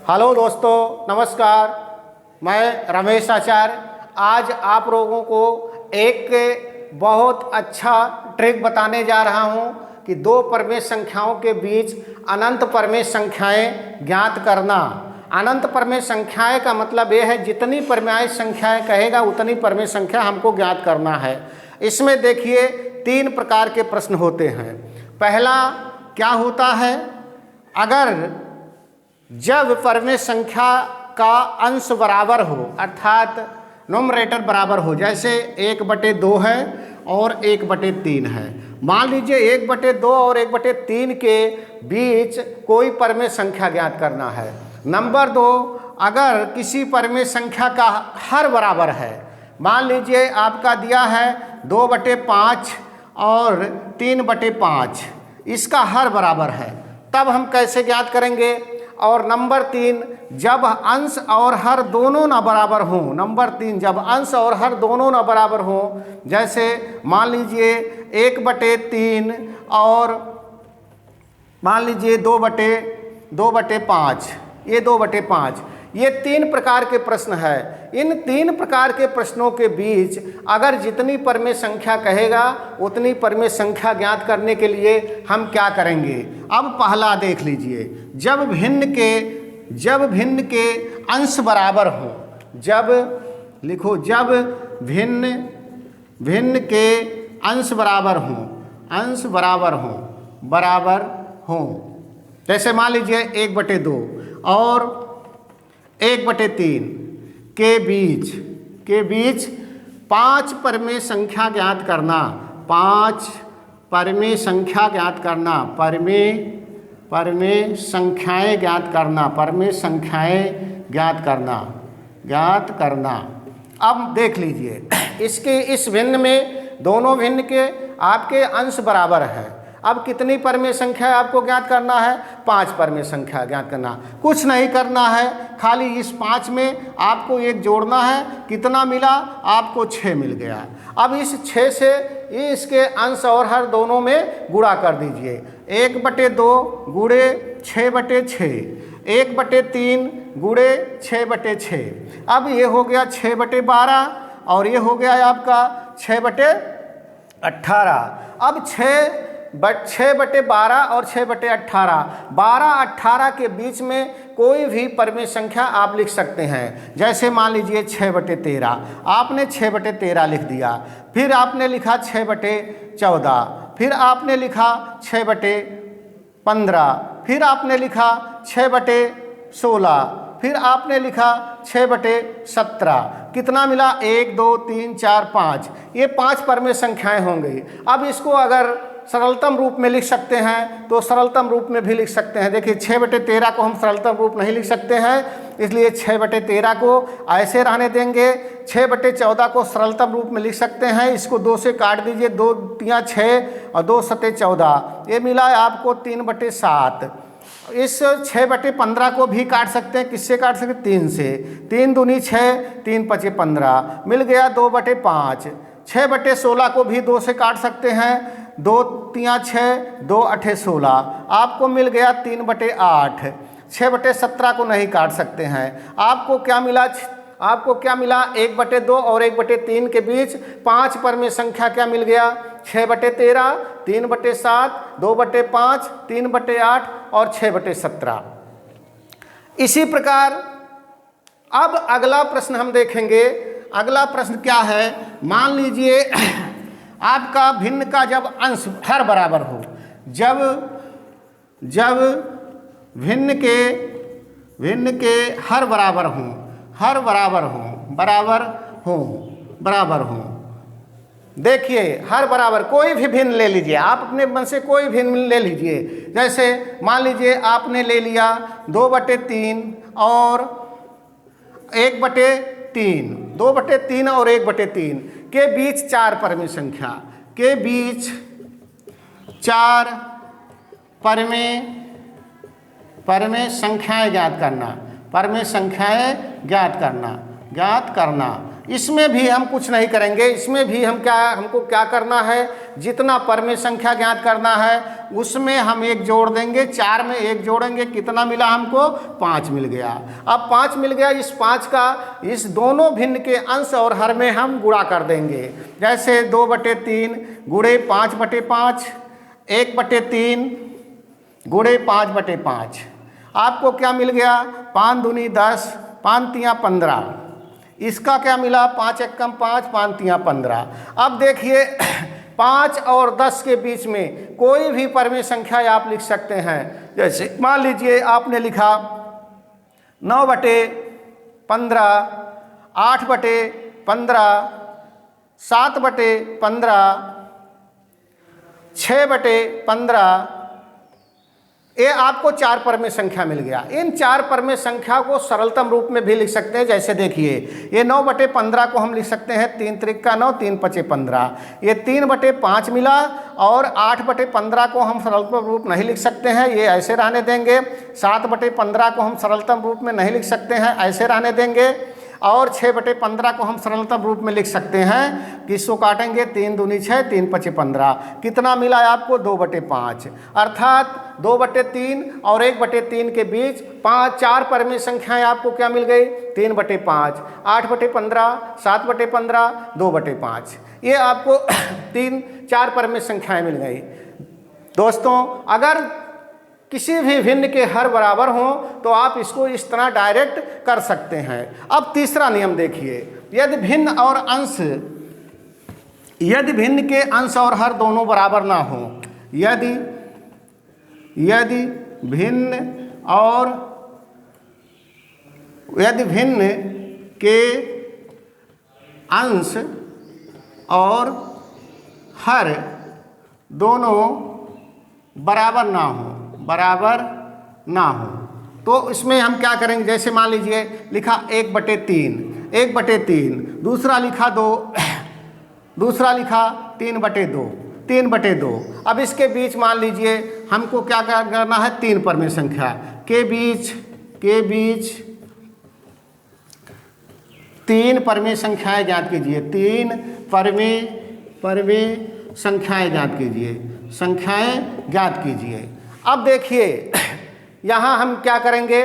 Hello दोस्तों, नमस्कार। मैं रमेश आचार्य आज आप लोगों को एक बहुत अच्छा ट्रिक बताने जा रहा हूं कि दो परमेय संख्याओं के बीच अनंत परमेय संख्याएं ज्ञात करना। अनंत परमेय संख्याएं का मतलब यह है जितनी परमेय संख्याएं कहेगा उतनी परमेय संख्या हमको ज्ञात करना है। इसमें देखिए 3 प्रकार के प्रश्न होते हैं। पहला क्या होता है, अगर जब परमेय संख्या का अंश बराबर हो अर्थात नोमरेटर बराबर हो, जैसे 1/2 है और 1/3 है। मान लीजिए 1/2 और 1/3 के बीच कोई परमेय संख्या ज्ञात करना है। नंबर 2, अगर किसी परमेय संख्या का हर बराबर है, मान लीजिए आपका दिया है 2/5 और 3/5, इसका हर बराबर है, तब हम कैसे ज्ञात करेंगे। और नंबर 3, जब अंश और हर दोनों ना बराबर हों। नंबर 3, जब अंश और हर दोनों ना बराबर हों, जैसे मान लीजिए 1/3 और मान लीजिए 2/5, ये 2/5, ये 3 प्रकार के प्रश्न है। इन 3 प्रकार के प्रश्नों के बीच अगर जितनी परमेय संख्या कहेगा उतनी परमेय संख्या ज्ञात करने के लिए हम क्या करेंगे। अब पहला देख लीजिए, जब भिन्न के अंश बराबर हो, जब भिन्न के अंश बराबर हो, जैसे मान लीजिए 1/2 और 1/3 के बीच 5 परमेय संख्या ज्ञात करना। 5 परमेय संख्या ज्ञात करना, परमेय संख्याएं ज्ञात करना। अब देख लीजिए इस भिन्न में दोनों भिन्न के आपके अंश बराबर है। अब कितनी परमेय संख्या आपको ज्ञात करना है, 5 परमेय संख्या ज्ञात करना। कुछ नहीं करना है, खाली इस 5 में आपको 1 जोड़ना है। कितना मिला आपको, 6 मिल गया। अब इस 6 से इसके अंश और हर दोनों में गुणा कर दीजिए। 1/2 गुणे 6/6, 1/3 गुणे 6/6। अब ये हो गया 6/12 और ये हो गया आपका 6/18। अब 6/12 और 6/18, 12-18 के बीच में कोई भी परमेय संख्या आप लिख सकते हैं। जैसे मान लीजिए 6/13, आपने 6/13 लिख दिया। फिर आपने लिखा 6/14, फिर आपने लिखा 6/15, फिर आपने लिखा 6/16, फिर आपने लिखा 6/17। कितना मिला, 1 2 3 4 5, ये 5 परमेय संख्याएं होंगी। अब इसको अगर सरलतम रूप में लिख सकते हैं तो सरलतम रूप में भी लिख सकते हैं। देखिए 6/13 को हम सरलतम रूप नहीं लिख सकते हैं, इसलिए 6/13 को ऐसे रहने देंगे। 6/14 को सरलतम रूप में लिख सकते हैं, इसको 2 से काट दीजिए, 2 × 6 और 2 × 7 14, ये मिला आपको 3/7। इस 6/15 को भी काट सकते हैं, किससे काट सकते हैं, 3 से। 3 दूनी 6, 3 × 5 15, मिल गया 2/5। 6/16 को भी 2 से काट सकते हैं, 2 × 6, 2 × 8 16, आपको मिल गया 3/8। 6/17 को नहीं काट सकते हैं। आपको क्या मिला, 1/2 और 1/3 के बीच 5 परमेय संख्या क्या मिल गया, 6/13, 3/7, 2/5, 3/8 और 6/17। इसी प्रकार अब अगला प्रश्न हम देखेंगे। अगला प्रश्न क्या है, मान लीजिए आपका भिन्न का जब अंश हर बराबर हो, जब भिन्न के हर बराबर हों। देखिए हर बराबर, कोई भी भिन्न ले लीजिए, आप अपने मन से कोई भिन्न ले लीजिए। जैसे मान लीजिए आपने ले लिया 2/3 और 1/3, 2/3 और 1/3 के बीच 4 परमेय संख्या के बीच 4 परमेय संख्याएं ज्ञात करना। ज्ञात करना। इसमें भी हम कुछ नहीं करेंगे, इसमें भी हमको क्या करना है, जितना परमेय संख्या ज्ञात करना है उसमें हम 1 जोड़ देंगे, 4 में 1 जोड़ेंगे, कितना मिला हमको, 5 मिल गया। अब 5 मिल गया, इस 5 का इस दोनों भिन्न के अंश और हर में हम गुणा कर देंगे। जैसे 2/3 गुणे 5/5, 1/3 गुणे 5/5, आपको क्या मिल गया, 5 दूनी 10, 5 तियाँ 15। इसका क्या मिला, 5 एकम 5, 5 तियाँ 15। अब देखिए 5 और 10 के बीच में कोई भी परमेय संख्या आप लिख सकते हैं। जैसे मान लीजिए आपने लिखा 9/15, 8/15, 7/15, 6/15, ये आपको 4 परमेय संख्या मिल गया। इन 4 परमेय संख्या को सरलतम रूप में भी लिख सकते हैं। जैसे देखिए ये 9/15 को हम लिख सकते हैं 3 त्रिक का 9, 3 पचे 15। ये 3/5 मिला। और 8/15 को हम सरलतम रूप नहीं लिख सकते हैं, ये ऐसे रहने देंगे। 7/15 को हम सरलतम रूप में नहीं लिख सकते हैं, ऐसे रहने देंगे। और 6/15 को हम सरलतम रूप में लिख सकते हैं, किसको काटेंगे, 3 दूनी 6, 3 पचे 15। कितना मिला है आपको, 2/5। अर्थात 2/3 और 1/3 के बीच 4 परमेय संख्याएं आपको क्या मिल गई, 3/5, 8/15, 7/15, 2/5। ये आपको 4 परमेय संख्याएं मिल गई। दोस्तों अगर किसी भी भिन्न के हर बराबर हों तो आप इसको इस तरह डायरेक्ट कर सकते हैं। अब तीसरा नियम देखिए, यदि भिन्न के अंश और हर दोनों बराबर ना हो, यदि भिन्न के अंश और हर दोनों बराबर ना हो तो इसमें हम क्या करेंगे। जैसे मान लीजिए लिखा 1/3, दूसरा लिखा 2, दूसरा लिखा 3/2। अब इसके बीच मान लीजिए हमको क्या करना है, 3 परमेय संख्या के बीच 3 परमेय संख्याएं ज्ञात कीजिए। 3 परमेय संख्याएं ज्ञात कीजिए। अब देखिए यहाँ हम क्या करेंगे,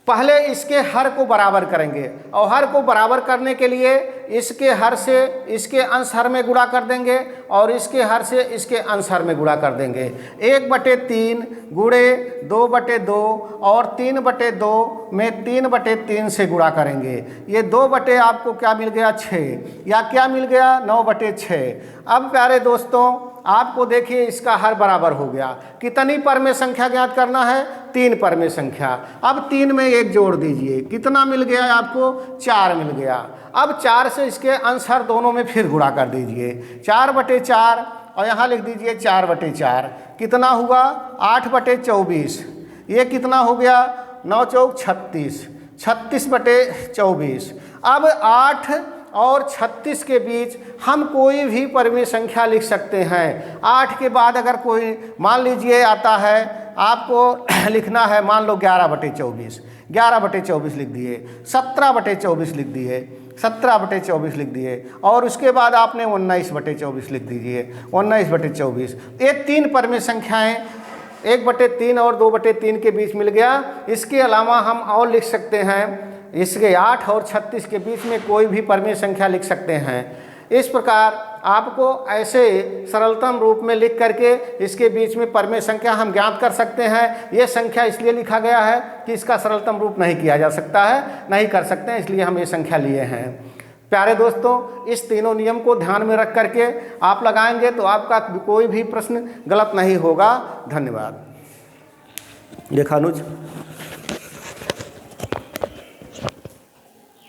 पहले इसके हर को बराबर करेंगे और हर को बराबर करने के लिए इसके हर से इसके अंश हर में गुणा कर देंगे और इसके हर से इसके अंश हर में गुणा कर देंगे। 1/3 गुणे 2/2 और 3/2 में 3/3 से गुणा करेंगे। ये 2 आपको क्या मिल गया, 6, या क्या मिल गया, 9/6। अब प्यारे दोस्तों आपको देखिए इसका हर बराबर हो गया। कितनी परमेय संख्या ज्ञात करना है, 3 परमेय संख्या। अब 3 में 1 जोड़ दीजिए, कितना मिल गया आपको, 4 मिल गया। अब 4 से इसके अंश हर दोनों में फिर गुणा कर दीजिए, 4/4 और यहाँ लिख दीजिए 4/4। कितना हुआ, 8/24। ये कितना हो गया, 9 चौक 36, 36/24। अब 8 और 36 के बीच हम कोई भी परमेय संख्या लिख सकते हैं। 8 के बाद अगर कोई मान लीजिए आता है, आपको लिखना है मान लो 11/24, 11/24 लिख दिए, 17/24 लिख दिए, 17/24 लिख दिए और उसके बाद आपने 19/24 लिख दीजिए, 19/24। ये 3 परमेय संख्याएं 1/3 और 2/3 के बीच मिल गया। इसके अलावा हम और लिख सकते हैं, इसके 8 और 36 के बीच में कोई भी परमेय संख्या लिख सकते हैं। इस प्रकार आपको ऐसे सरलतम रूप में लिख करके इसके बीच में परमेय संख्या हम ज्ञात कर सकते हैं। ये संख्या इसलिए लिखा गया है कि इसका सरलतम रूप नहीं किया जा सकता है, नहीं कर सकते हैं, इसलिए हम ये संख्या लिए हैं। प्यारे दोस्तों इस तीनों नियम को ध्यान में रख करके आप लगाएंगे तो आपका कोई भी प्रश्न गलत नहीं होगा। धन्यवाद। देखा अनुज।